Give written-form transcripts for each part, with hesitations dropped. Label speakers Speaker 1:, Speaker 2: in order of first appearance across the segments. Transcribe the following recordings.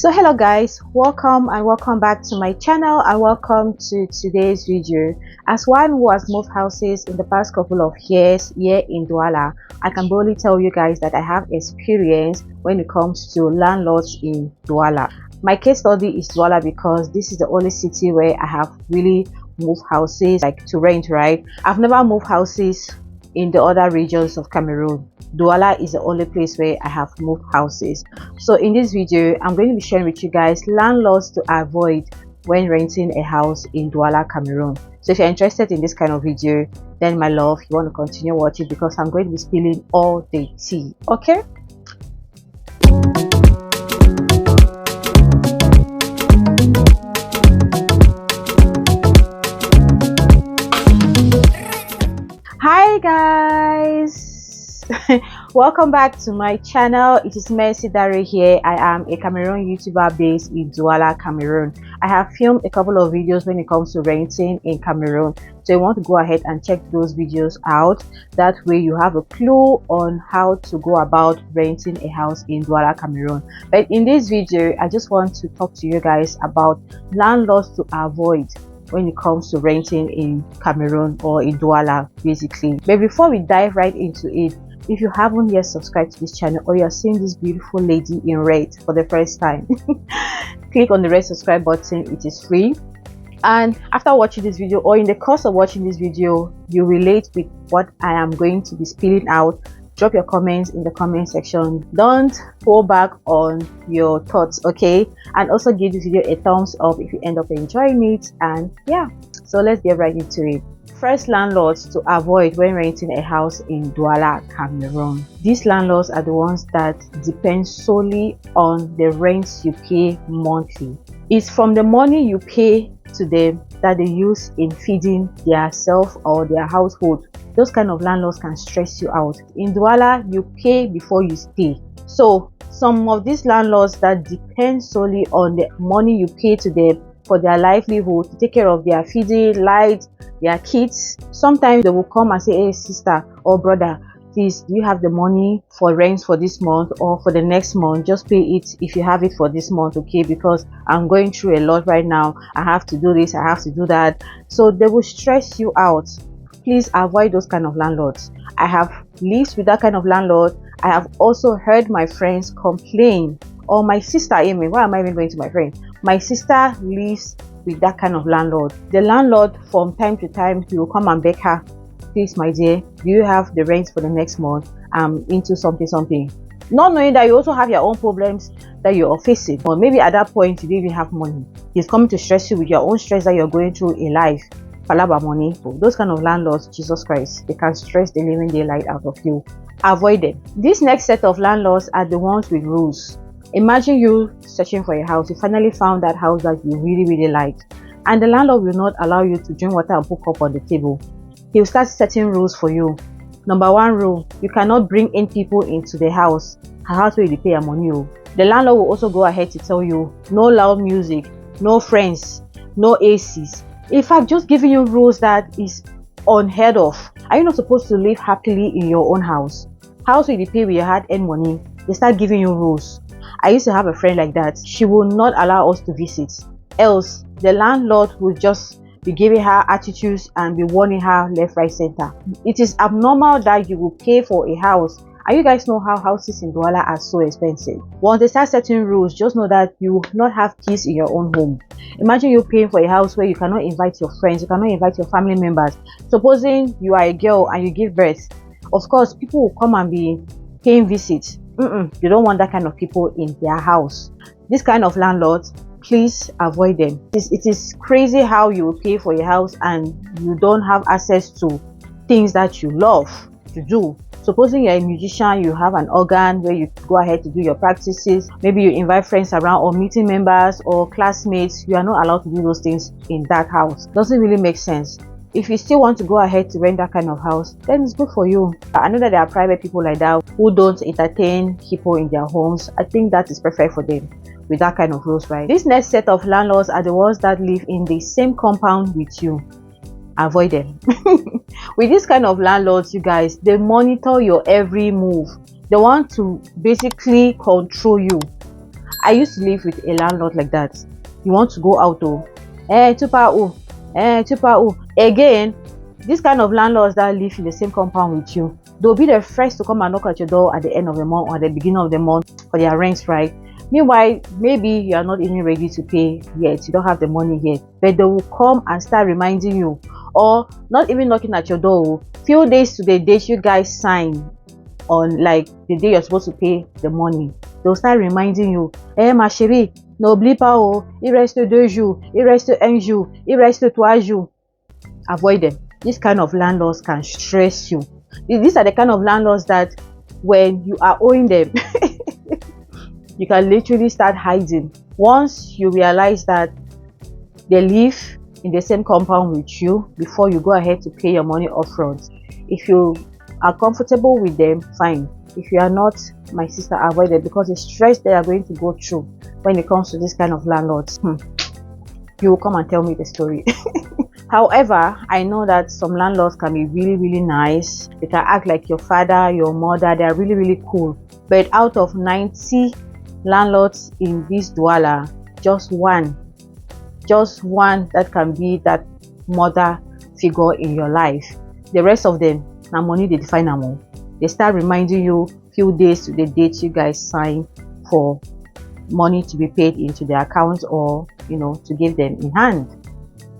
Speaker 1: So hello guys, welcome and welcome back to my channel and welcome to today's video. As one who has moved houses in the past couple of years here in Douala, I can boldly tell you guys that I have experience when it comes to landlords in Douala. My case study is Douala because this is the only city where I have really moved houses like to rent, right? I've never moved houses in the other regions of Cameroon. Douala is the only place where I have moved houses. So in this video, I'm going to be sharing with you guys landlords to avoid when renting a house in Douala, Cameroon. So if you're interested in this kind of video, then my love, you want to continue watching because I'm going to be spilling all the tea. Okay? Hi guys. Welcome back to my channel. It is Mercy Dare here. I am a Cameroon YouTuber based in Douala, Cameroon. I have filmed a couple of videos when it comes to renting in Cameroon, so you want to go ahead and check those videos out. That way you have a clue on how to go about renting a house in Douala, Cameroon. But in this video, I just want to talk to you guys about landlords to avoid when it comes to renting in Cameroon or in Douala basically. But before we dive right into it, if you haven't yet subscribed to this channel or you're seeing this beautiful lady in red for the first time, click on the red subscribe button. It is free. And after watching this video or in the course of watching this video, you relate with what I am going to be spilling out, drop your comments in the comment section. Don't hold back on your thoughts, okay? And also give this video a thumbs up if you end up enjoying it. And yeah, so let's get right into it. First, landlords to avoid when renting a house in Douala, Cameroon. These landlords are the ones that depend solely on the rents you pay monthly. It's from the money you pay to them that they use in feeding their self or their household. Those kind of landlords can stress you out. In Douala, you pay before you stay. So some of these landlords that depend solely on the money you pay to them for their livelihood, to take care of their feeding, light, their kids, sometimes they will come and say, hey sister or brother, please, do you have the money for rent for this month or for the next month? Just pay it if you have it for this month, okay? Because I'm going through a lot right now. I have to do this, I have to do that. So they will stress you out. Please avoid those kind of landlords. I have lived with that kind of landlord. I have also heard my friends complain, or my sister, Amy, why am I even going to my friend? My sister lives with that kind of landlord. The landlord from time to time, he will come and beg her, please my dear, do you have the rent for the next month? I'm into something. Not knowing that you also have your own problems that you're facing, or maybe at that point you don't even have money. He's coming to stress you with your own stress that you're going through in life. Palaba money. Those kind of landlords, Jesus Christ, they can stress the living daylight out of you. Avoid them. This next set of landlords are the ones with rules. Imagine you searching for a house. You finally found that house that you really liked, and the landlord will not allow you to drink water and put cup on the table. He will start setting rules for you. Number one rule, you cannot bring in people into the house. How will you pay your money? The landlord will also go ahead to tell you no loud music, no friends, no ACs. In fact, just giving you rules that is unheard of. Are you not supposed to live happily in your own house? How will you pay with your hard-earned money? They start giving you rules. I used to have a friend like that. She will not allow us to visit. Else, the landlord will just be giving her attitudes and be warning her left, right, center. It is abnormal that you will pay for a house. And you guys know how houses in Douala are so expensive. Once they start setting rules, just know that you will not have peace in your own home. Imagine you paying for a house where you cannot invite your friends, you cannot invite your family members. Supposing you are a girl and you give birth, of course, people will come and be paying visits. You don't want that kind of people in their house. This kind of landlords, please avoid them. It is crazy how you will pay for a house and you don't have access to things that you love to do. Supposing you're a musician, you have an organ where you go ahead to do your practices. Maybe you invite friends around or meeting members or classmates. You are not allowed to do those things in that house. Doesn't really make sense. If you still want to go ahead to rent that kind of house, then it's good for you. I know that there are private people like that who don't entertain people in their homes. I think that is perfect for them with that kind of rules, right? This next set of landlords are the ones that live in the same compound with you. Avoid them. With this kind of landlords, you guys, they monitor your every move. They want to basically control you. I used to live with a landlord like that. You want to go out, oh, tupa oh, tupa oh. Again, this kind of landlords that live in the same compound with you, they'll be the first to come and knock at your door at the end of the month or at the beginning of the month for their rents, right? Meanwhile, maybe you are not even ready to pay yet, you don't have the money yet, but they will come and start reminding you, or not even knocking at your door. Few days to the date you guys sign on, like the day you're supposed to pay the money, they'll start reminding you, ma chérie, n'oublie pas, oh, il reste 2 jours, il reste 1 jour, il reste 3 jours. Avoid them. This kind of landlords can stress you. These are the kind of landlords that when you are owing them, you can literally start hiding. Once you realize that they live in the same compound with you, before you go ahead to pay your money upfront. If you are comfortable with them, fine. If you are not, my sister, avoid it, because the stress they are going to go through when it comes to this kind of landlords, you will come and tell me the story. However, I know that some landlords can be really, really nice. They can act like your father, your mother. They are really, really cool. But out of 90 landlords in this Douala, just one that can be that mother figure in your life. The rest of them, now money they define them. They start reminding you few days to the date you guys sign for money to be paid into their account, or to give them in hand.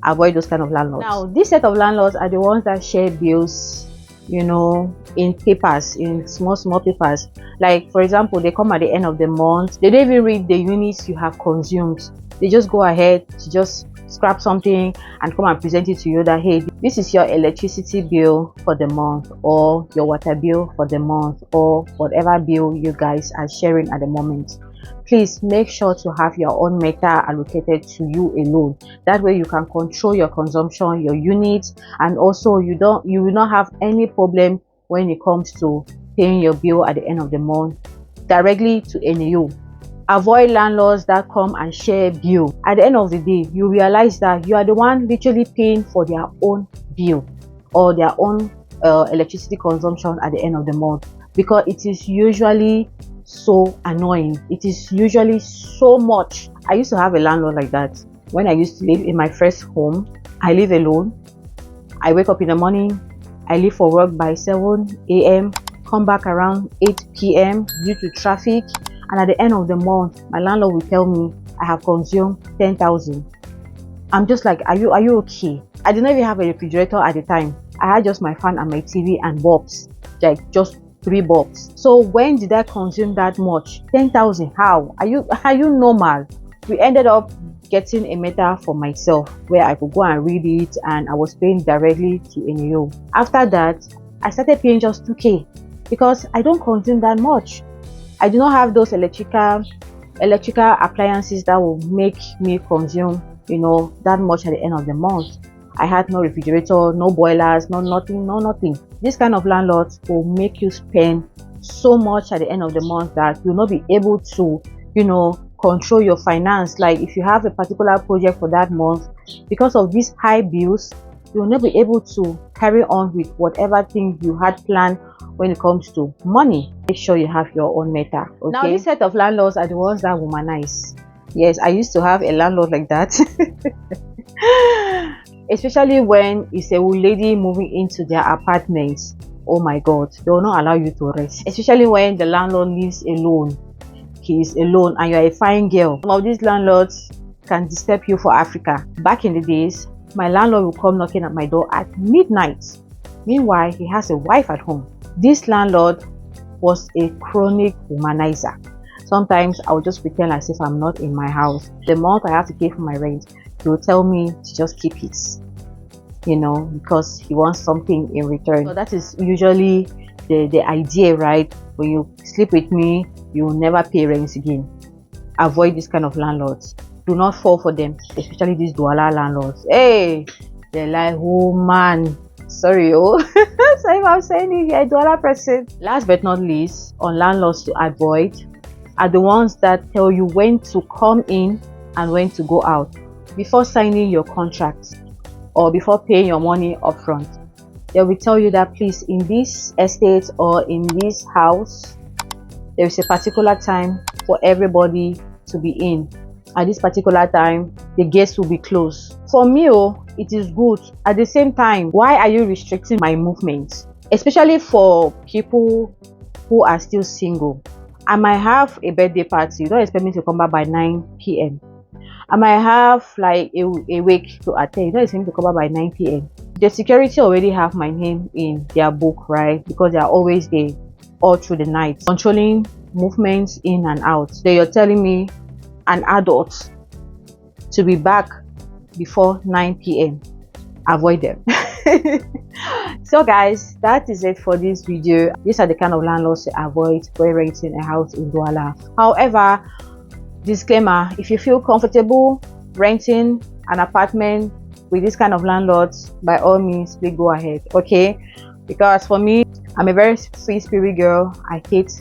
Speaker 1: Avoid those kind of landlords. Now, this set of landlords are the ones that share bills, in papers, in small papers. Like, for example, they come at the end of the month, they don't even read the units you have consumed. They just go ahead to just scrap something and come and present it to you that, hey, this is your electricity bill for the month, or your water bill for the month, or whatever bill you guys are sharing at the moment. Please make sure to have your own meter allocated to you alone. That way you can control your consumption, your units, and also you will not have any problem when it comes to paying your bill at the end of the month directly to NAO. Avoid landlords that come and share bill. At the end of the day, you realize that you are the one literally paying for their own bill or their own electricity consumption at the end of the month, because it is usually so annoying. It is usually so much. I used to have a landlord like that when I used to live in my first home. I live alone. I wake up in the morning, I leave for work by 7 a.m, come back around 8 p.m. due to traffic, and at the end of the month my landlord will tell me I have consumed 10,000. I'm just like, are you okay? I did not even have a refrigerator at the time. I had just my fan and my TV and bulbs, like just 3 bulbs. So when did I consume that much? 10,000? How? Are you normal? We ended up getting a meter for myself where I could go and read it, and I was paying directly to NAO. After that, I started paying just 2K because I don't consume that much. I do not have those electrical appliances that will make me consume that much at the end of the month. I had no refrigerator, no boilers, no nothing. This kind of landlords will make you spend so much at the end of the month that you'll not be able to control your finance. Like, if you have a particular project for that month, because of these high bills, you'll not be able to carry on with whatever thing you had planned when it comes to money. Make sure you have your own meter. Okay? Now, this set of landlords are the ones that womanize. Yes, I used to have a landlord like that. Especially when it's a lady moving into their apartments. Oh my god, they will not allow you to rest. Especially when the landlord lives alone. He is alone and you are a fine girl. Some of these landlords can disturb you for Africa. Back in the days, my landlord will come knocking at my door at midnight. Meanwhile, he has a wife at home. This landlord was a chronic womanizer. Sometimes I will just pretend as if I'm not in my house. The month I have to pay for my rent, he will tell me to just keep it, because he wants something in return. So that is usually the idea, right? When you sleep with me, you will never pay rent again. Avoid this kind of landlords. Do not fall for them, especially these Douala landlords. Hey, they're like, oh man, sorry, oh. So if I'm saying if you're a Douala person. Last but not least, on landlords to avoid are the ones that tell you when to come in and when to go out before signing your contract or before paying your money upfront. They will tell you that, please, in this estate or in this house, there is a particular time for everybody to be in. At this particular time, the gates will be closed. For me, it is good. At the same time, why are you restricting my movement? Especially for people who are still single. I might have a birthday party. You don't expect me to come back by 9 p.m. I might have like a week to attend. You don't expect me to come back by 9 p.m. The security already have my name in their book, right? Because they are always there all through the night, controlling movements in and out. So you're telling me an adult to be back before 9 p.m. Avoid them. So guys, that is it for this video. These are the kind of landlords to avoid when renting a house in Douala. However, disclaimer, if you feel comfortable renting an apartment with this kind of landlords, by all means, please go ahead, okay? Because for me, I'm a very free spirit girl. I hate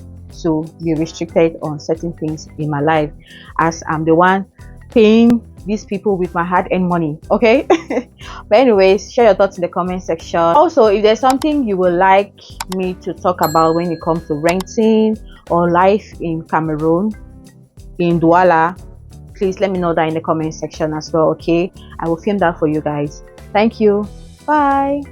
Speaker 1: to be restricted on certain things in my life, as I'm the one paying these people with my hard-earned money, okay? But anyways, share your thoughts in the comment section. Also, if there's something you would like me to talk about when it comes to renting or life in Cameroon, in Douala, please let me know that in the comment section as well, okay? I will film that for you guys. Thank you. Bye.